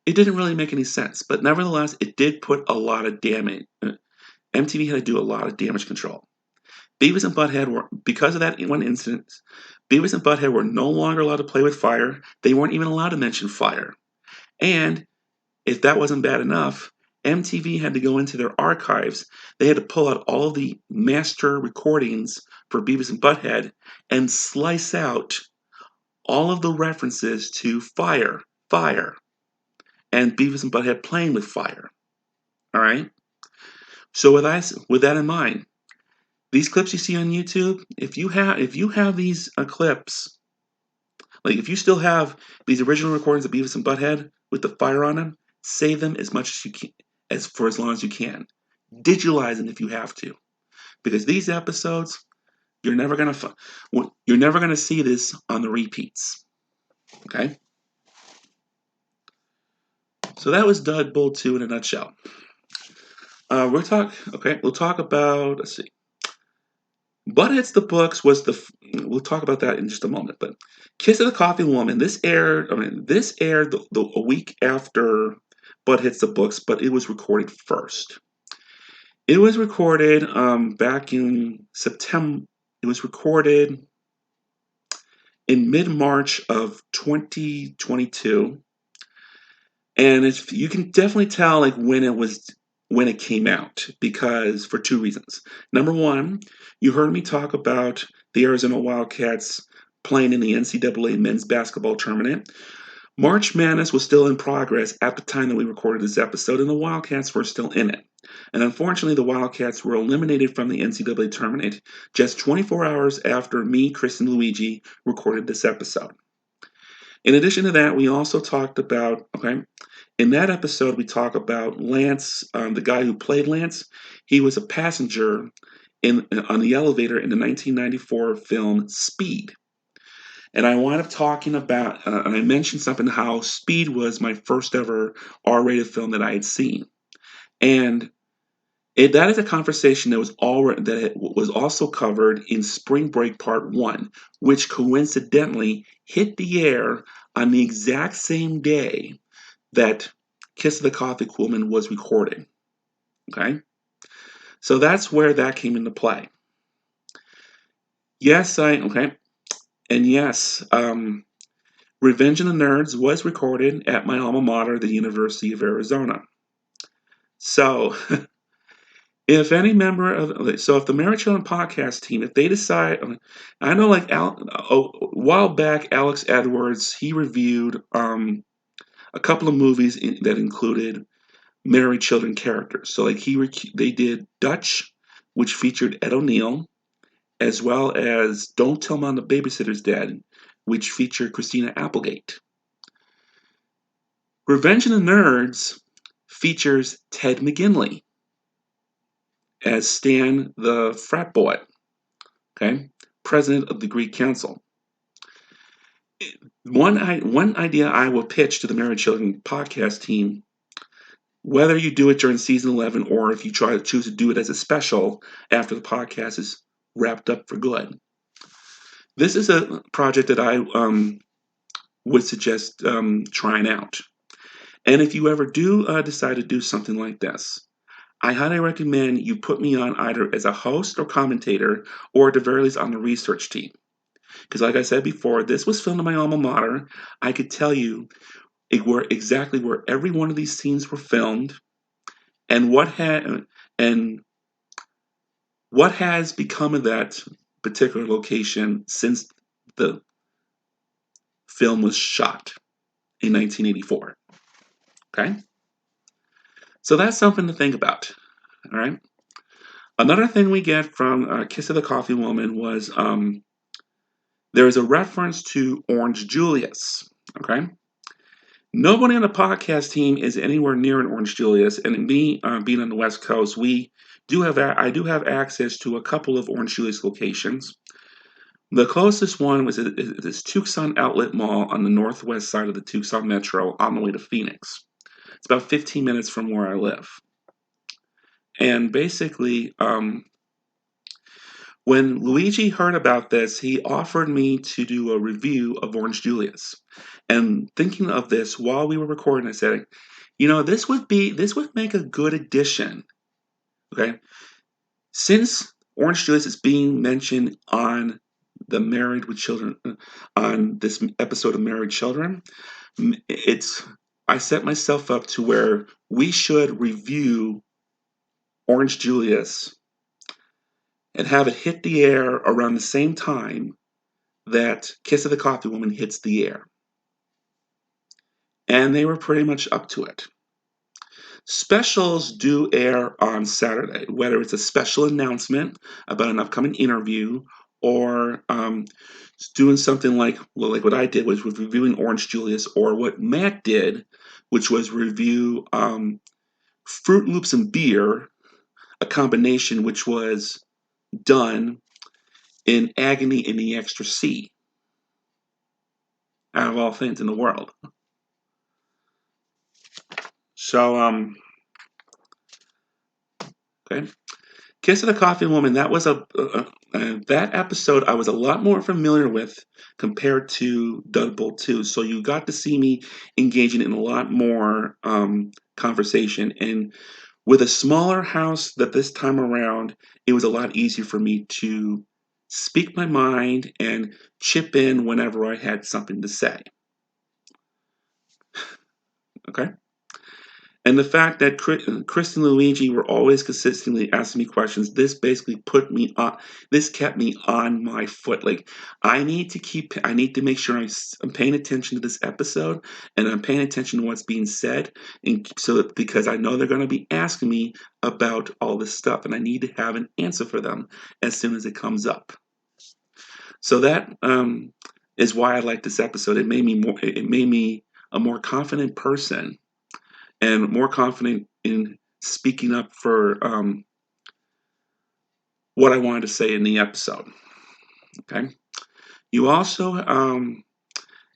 it didn't really make any sense. But nevertheless, it did put a lot of damage. MTV had to do a lot of damage control. Beavis and Butthead were, because of that one incident, Beavis and Butthead were no longer allowed to play with fire. They weren't even allowed to mention fire. And if that wasn't bad enough, MTV had to go into their archives. They had to pull out all of the master recordings for Beavis and Butthead and slice out all of the references to fire, fire, and Beavis and Butthead playing with fire. All right? So with that in mind, these clips you see on YouTube, if you have these clips, like if you still have these original recordings of Beavis and Butthead with the fire on them, save them as much as you can, as long as you can. Digitalize them if you have to, because these episodes you're never gonna see this on the repeats. Okay. So that was Deadpool 2 in a nutshell. We'll talk about, let's see. But Hits the Books we'll talk about that in just a moment. But Kiss of the Coffee Woman, this aired a week after Bud Hits the Books, but it was recorded first. It was recorded back in September. It was recorded in mid-March of 2022. And you can definitely tell like when it was when it came out, because for two reasons. Number one, you heard me talk about the Arizona Wildcats playing in the NCAA men's basketball tournament. March Madness was still in progress at the time that we recorded this episode, and the Wildcats were still in it. And unfortunately, the Wildcats were eliminated from the NCAA tournament just 24 hours after me, Chris, and Luigi recorded this episode. In addition to that, we also talked about, in that episode, we talk about Lance, the guy who played Lance. He was a passenger on the elevator in the 1994 film Speed. And I wound up talking about, and I mentioned something how Speed was my first ever R-rated film that I had seen. And that is a conversation that was also covered in Spring Break Part 1, which coincidentally hit the air on the exact same day that Kiss of the Coffee Woman was recorded. Okay? So that's where that came into play. Yes, and yes, Revenge of the Nerds was recorded at my alma mater, the University of Arizona. So, if any member of, so if the Married Children podcast team, if they decide, I know like a while back, Alex Edwards, he reviewed a couple of movies that included Married Children characters. So like they did Dutch, which featured Ed O'Neill, as well as Don't Tell Mom the Babysitter's Dead, which featured Christina Applegate. Revenge of the Nerds features Ted McGinley as Stan the frat boy, president of the Greek Council. One idea I will pitch to the Married Children podcast team, whether you do it during season 11 or if you choose to do it as a special after the podcast is wrapped up for good. This is a project that I would suggest trying out. And if you ever do decide to do something like this, I highly recommend you put me on either as a host or commentator, or at the very least on the research team. Because like I said before, this was filmed in my alma mater. I could tell you exactly where every one of these scenes were filmed, and what has become of that particular location since the film was shot in 1984. Okay? So that's something to think about. All right? Another thing we get from Kiss of the Coffee Woman was there is a reference to Orange Julius. Okay? Nobody on the podcast team is anywhere near an Orange Julius, and me being on the West Coast, I do have access to a couple of Orange Julius locations. The closest one was this Tucson Outlet Mall on the northwest side of the Tucson Metro on the way to Phoenix. It's about 15 minutes from where I live. And basically, when Luigi heard about this, he offered me to do a review of Orange Julius. And thinking of this while we were recording, I said, this would make a good addition. Okay? Since Orange Julius is being mentioned on the Married with Children, on this episode of Married Children, I set myself up to where we should review Orange Julius and have it hit the air around the same time that Kiss of the Coffee Woman hits the air. And they were pretty much up to it. Specials do air on Saturday, whether it's a special announcement about an upcoming interview or doing something like what I did, was reviewing Orange Julius, or what Matt did, which was review Fruit Loops and beer, a combination which was done in Agony in the Extra C, out of all things in the world. So, okay. Kiss of the Coffee Woman, that was that episode I was a lot more familiar with compared to Deadpool 2. So you got to see me engaging in a lot more conversation. And with a smaller house that this time around, it was a lot easier for me to speak my mind and chip in whenever I had something to say. Okay? And the fact that Chris and Luigi were always consistently asking me questions, this basically put me on. This kept me on my foot. Like I need to make sure I'm paying attention to this episode, and I'm paying attention to what's being said, and because I know they're going to be asking me about all this stuff, and I need to have an answer for them as soon as it comes up. So that is why I like this episode. It made me more. It made me a more confident person and more confident in speaking up for what I wanted to say in the episode. Okay. You also, and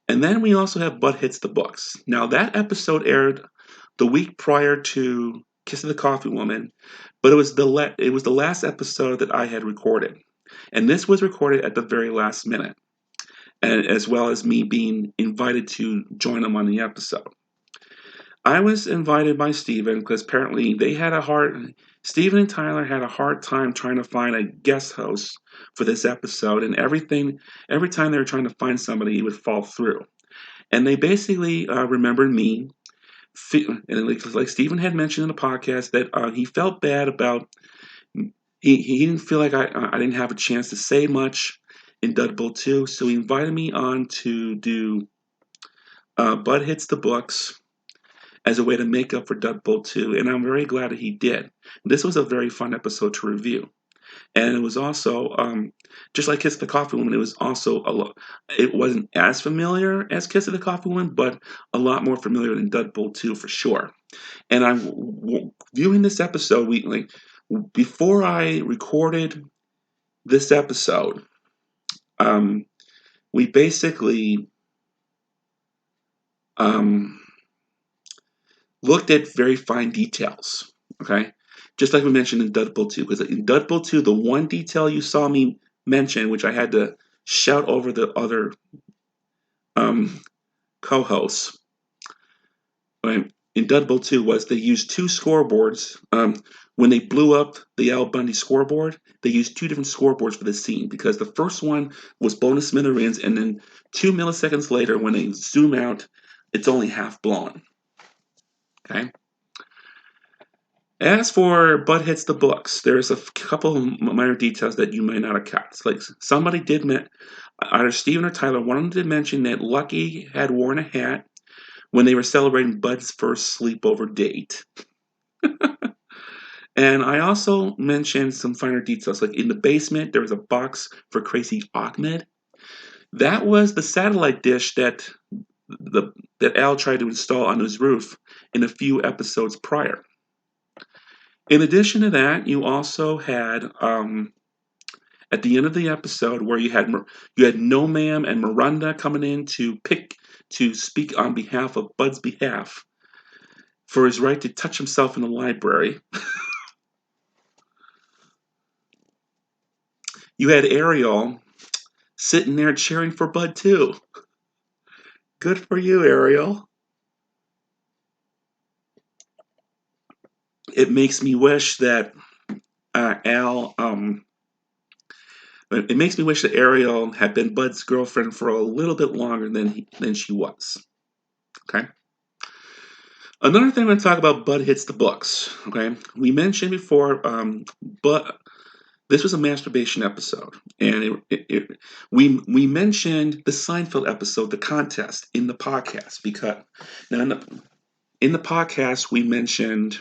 then we also have Butt Hits the Books. Now that episode aired the week prior to Kiss of the Coffee Woman, but it was the last episode that I had recorded, and this was recorded at the very last minute, and as well as me being invited to join them on the episode. I was invited by Steven because apparently Steven and Tyler had a hard time trying to find a guest host for this episode, and every time they were trying to find somebody, it would fall through. And they basically remembered me, and like Steven had mentioned in the podcast, that he felt bad about, he didn't feel like I didn't have a chance to say much in Deadpool 2, so he invited me on to do Bud Hits the Books as a way to make up for Deadpool 2, and I'm very glad that he did. This was a very fun episode to review. And it was also, just like Kiss of the Coffee Woman, it was also it wasn't as familiar as Kiss of the Coffee Woman, but a lot more familiar than Deadpool 2 for sure. And I'm viewing this episode, before I recorded this episode, we basically looked at very fine details, okay? Just like we mentioned in Deadpool 2, because in Deadpool 2, the one detail you saw me mention, which I had to shout over the other co-hosts, right, in Deadpool 2 was they used two scoreboards. When they blew up the Al Bundy scoreboard, they used two different scoreboards for the scene because the first one was blown to smithereens, and then 2 milliseconds later, when they zoom out, it's only half blown. Okay. As for Bud Hits the Books, there's a couple of minor details that you may not have caught. Like somebody did, either Steven or Tyler, one of them did mention that Lucky had worn a hat when they were celebrating Bud's first sleepover date. And I also mentioned some finer details, like in the basement, there was a box for Crazy Ahmed. That was the satellite dish that Al tried to install on his roof in a few episodes prior. In addition to that, you also had at the end of the episode where you had No Ma'am and Miranda coming in to speak on behalf of Bud's behalf for his right to touch himself in the library. You had Ariel sitting there cheering for Bud too. Good for you, Ariel. It makes me wish that Al. It makes me wish that Ariel had been Bud's girlfriend for a little bit longer than she was. Okay. Another thing I'm going to talk about, Bud Hits the Books. Okay, we mentioned before, but this was a masturbation episode, and we mentioned the Seinfeld episode, The Contest, in the podcast because now in the podcast we mentioned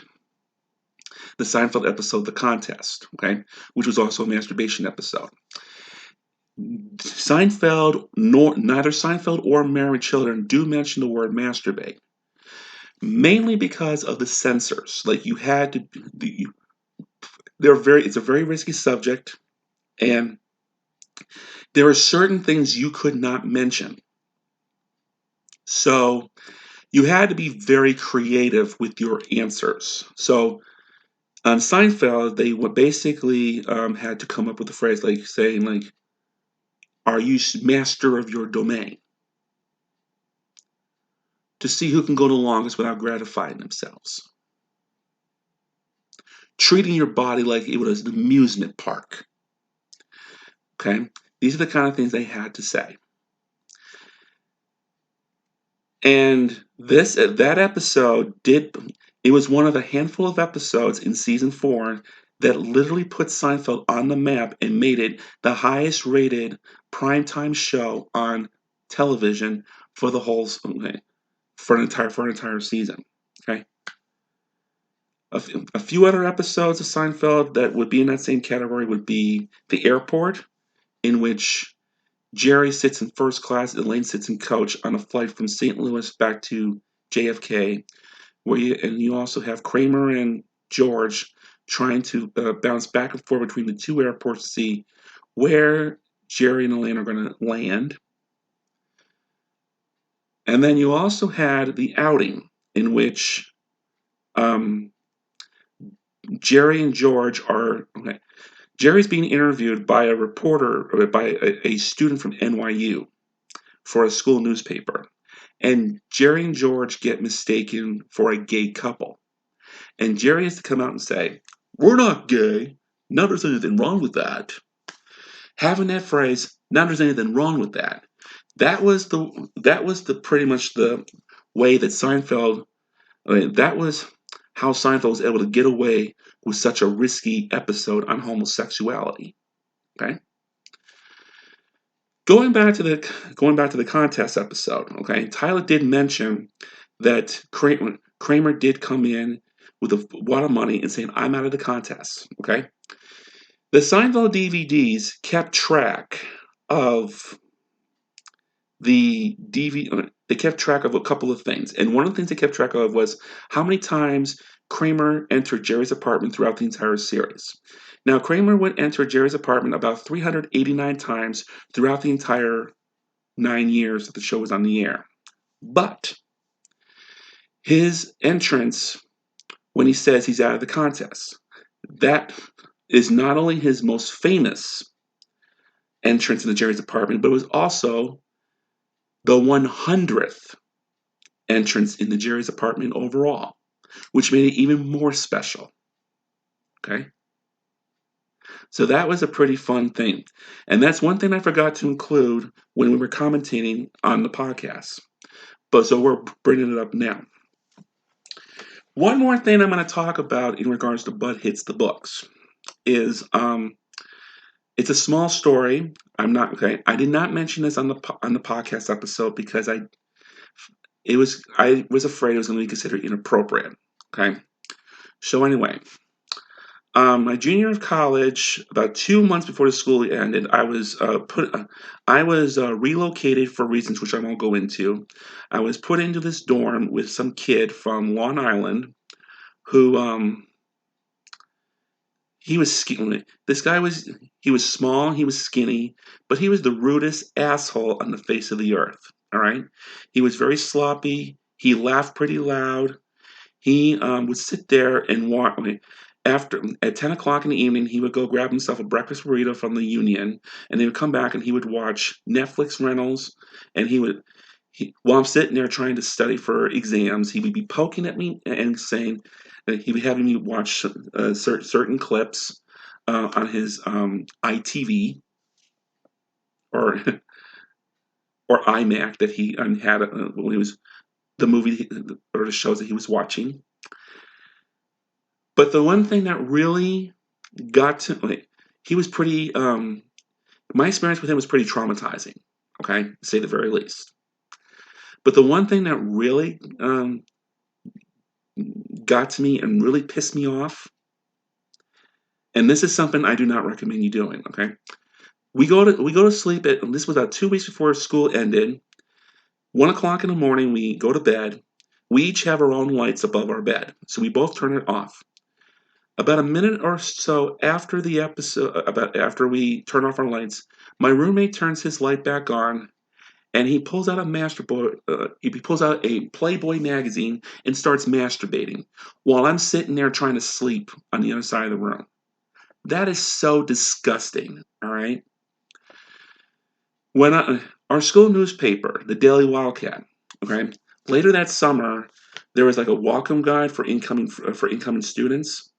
the Seinfeld episode, The Contest, okay, which was also a masturbation episode. Neither Seinfeld or Married Children do mention the word masturbate. Mainly because of the censors. Like you had to, it's a very risky subject, and there are certain things you could not mention. So you had to be very creative with your answers. So on Seinfeld, they would basically had to come up with a phrase like saying like, "Are you master of your domain?" To see who can go the longest without gratifying themselves. Treating your body like it was an amusement park. Okay? These are the kind of things they had to say. And that episode It was one of a handful of episodes in season 4 that literally put Seinfeld on the map and made it the highest rated primetime show on television for the whole okay, for an entire season. Okay. A few other episodes of Seinfeld that would be in that same category would be The Airport, in which Jerry sits in first class, Elaine sits in coach on a flight from St. Louis back to JFK, and you also have Kramer and George trying to bounce back and forth between the two airports to see where Jerry and Elaine are going to land. And then you also had The Outing, in which um, Jerry and George are okay. Jerry's being interviewed by a reporter, by a student from NYU for a school newspaper. And Jerry and George get mistaken for a gay couple. And Jerry has to come out and say, "We're not gay. Not there's anything wrong with that." Having that phrase, "not there's anything wrong with that," that was the pretty much the way that Seinfeld. I mean, that was how Seinfeld was able to get away with such a risky episode on homosexuality. Okay. Going back to the contest episode, okay, Tyler did mention that Kramer did come in with a wad of money and saying, "I'm out of the contest." Okay, the Seinfeld DVDs kept track of the DV. They kept track of a couple of things, and one of the things they kept track of was how many times Kramer entered Jerry's apartment throughout the entire series. Now, Kramer would enter Jerry's apartment about 389 times throughout the entire 9 years that the show was on the air. But his entrance when he says he's out of the contest, that is not only his most famous entrance into Jerry's apartment, but it was also the 100th entrance into Jerry's apartment overall, which made it even more special. Okay? So that was a pretty fun thing. And that's one thing I forgot to include when we were commentating on the podcast. But so we're bringing it up now. One more thing I'm going to talk about in regards to Bud Hits the Books is it's a small story. I'm not okay. I did not mention this on the podcast episode because I was afraid it was going to be considered inappropriate. Okay. So anyway, my junior year of college, about 2 months before the school ended, I was relocated for reasons which I won't go into. I was put into this dorm with some kid from Long Island who he was skinny. He was small, he was skinny, but he was the rudest asshole on the face of the earth. All right, he was very sloppy. He laughed pretty loud. He would sit there and walk. After at 10 o'clock in the evening, he would go grab himself a breakfast burrito from the Union, and he would come back and he would watch Netflix rentals, and while I'm sitting there trying to study for exams, he would be poking at me and saying that he would have me watch certain clips on his ITV or or iMac that he had when he was the movie or the shows that he was watching. But the one thing that really got to he was pretty. My experience with him was pretty traumatizing. Okay, to say the very least. But the one thing that really got to me and really pissed me off, and this is something I do not recommend you doing. Okay, we go to sleep at. This was about 2 weeks before school ended. 1 o'clock in the morning, we go to bed. We each have our own lights above our bed, so we both turn it off. About a minute or so after the episode, about after we turn off our lights, my roommate turns his light back on, and he pulls out he pulls out a Playboy magazine and starts masturbating while I'm sitting there trying to sleep on the other side of the room. That is so disgusting. All right. When our school newspaper, the Daily Wildcat, okay, later that summer, there was like a welcome guide for incoming students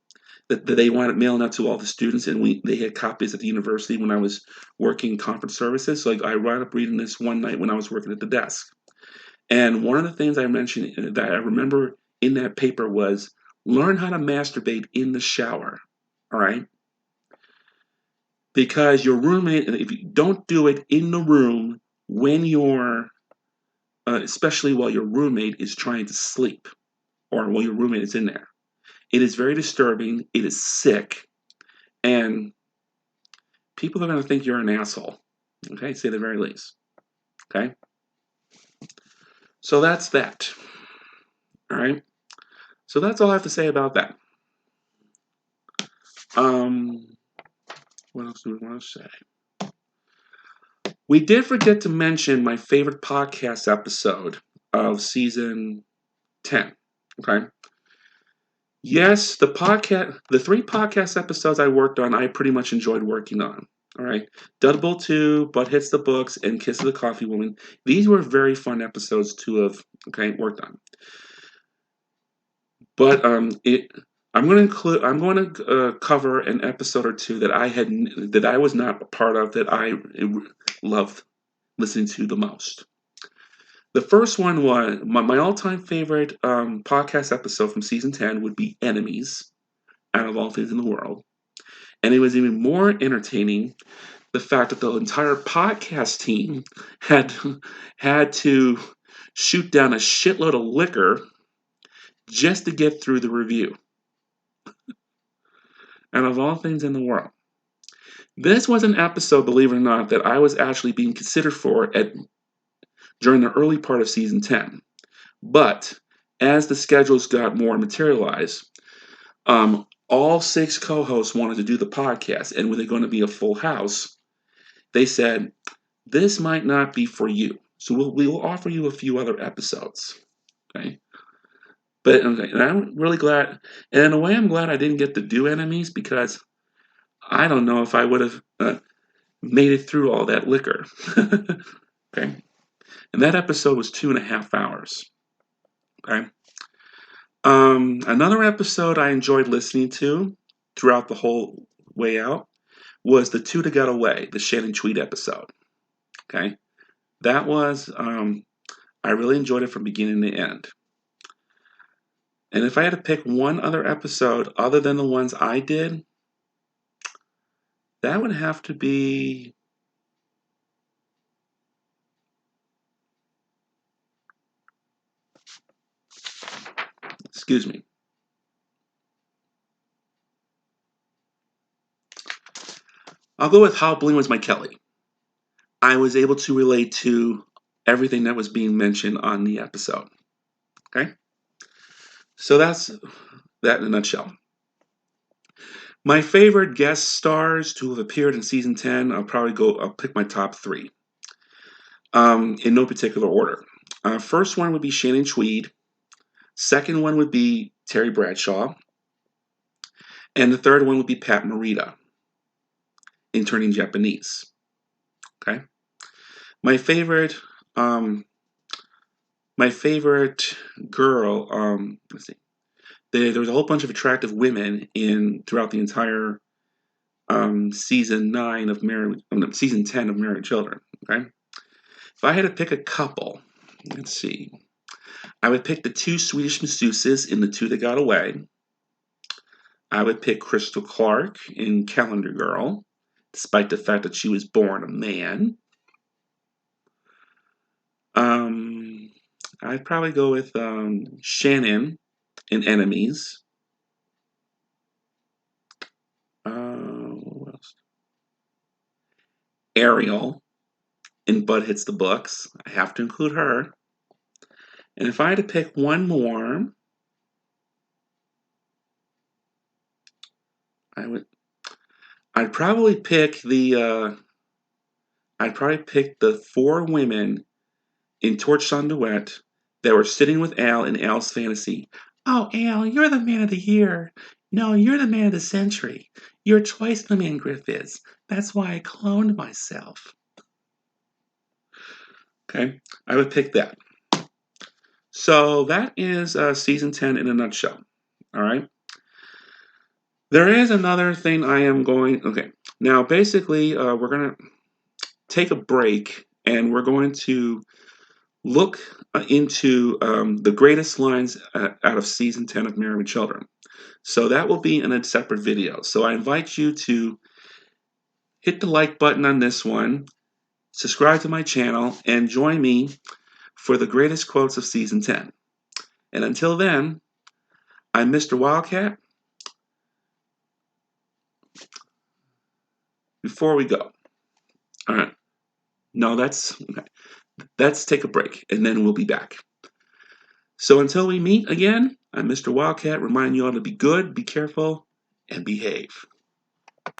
that they wanted mailing out to all the students, and they had copies at the university when I was working conference services. So I wound up reading this one night when I was working at the desk. And one of the things I mentioned that I remember in that paper was learn how to masturbate in the shower. All right. Because your roommate, if you don't do it in the room when especially while your roommate is trying to sleep or while your roommate is in there, it is very disturbing. It is sick. And people are going to think you're an asshole. Okay. Say the very least. Okay. So that's that. All right. So that's all I have to say about that. What else do we want to say? We did forget to mention my favorite podcast episode of season 10. Okay. Yes, the three podcast episodes I worked on, I pretty much enjoyed working on. All right. Double 2, Butt Hits the Books, and Kiss of the Coffee Woman. These were very fun episodes to have worked on. But I'm going to cover an episode or two that I was not a part of that I loved listening to the most. The first one was my all-time favorite podcast episode from season 10 would be Enemies, out of all things in the world. And it was even more entertaining the fact that the entire podcast team had to shoot down a shitload of liquor just to get through the review. Out of all things in the world. This was an episode, believe it or not, that I was actually being considered for during the early part of season 10. But as the schedules got more materialized, all 6 co-hosts wanted to do the podcast, and with it going to be a full house, they said, this might not be for you. So we will offer you a few other episodes. Okay. But and I'm really glad, and in a way I'm glad I didn't get to do Enemies, because I don't know if I would have made it through all that liquor. Okay. And that episode was 2.5 hours. Okay. Another episode I enjoyed listening to throughout the whole way out was the 2 That Got Away, the Shannon Tweed episode. Okay. That was, I really enjoyed it from beginning to end. And if I had to pick one other episode other than the ones I did, that would have to be... Excuse me. I'll go with How Bling Was My Kelly. I was able to relate to everything that was being mentioned on the episode. Okay? So that's that in a nutshell. My favorite guest stars to have appeared in season 10, I'll pick my top 3. In no particular order. First one would be Shannon Tweed. Second one would be Terry Bradshaw. And the third one would be Pat Morita, in Turning Japanese. Okay? My favorite girl, let's see. There was a whole bunch of attractive women throughout the entire season 10 of Married with Children. Okay? If I had to pick a couple, let's see. I would pick the 2 Swedish masseuses in The 2 That Got Away. I would pick Crystal Clark in Calendar Girl, despite the fact that she was born a man. I'd probably go with Shannon in Enemies. What else? Ariel in Bud Hits the Books. I have to include her. And if I had to pick one more, I'd probably pick the 4 women in Torch on Duet that were sitting with Al in Al's fantasy. Oh, Al, you're the man of the year. No, you're the man of the century. You're twice the man Griff is. That's why I cloned myself. Okay, I would pick that. So that is season 10 in a nutshell. All right. There is another thing I am going... Okay, now basically we're going to take a break, and we're going to look into the greatest lines out of season 10 of Married with Children. So that will be in a separate video. So I invite you to hit the like button on this one, subscribe to my channel, and join me for the greatest quotes of season 10. And until then, I'm Mr. Wildcat. Before we go, all right. No, let's take a break, and then we'll be back. So until we meet again, I'm Mr. Wildcat, reminding you all to be good, be careful, and behave.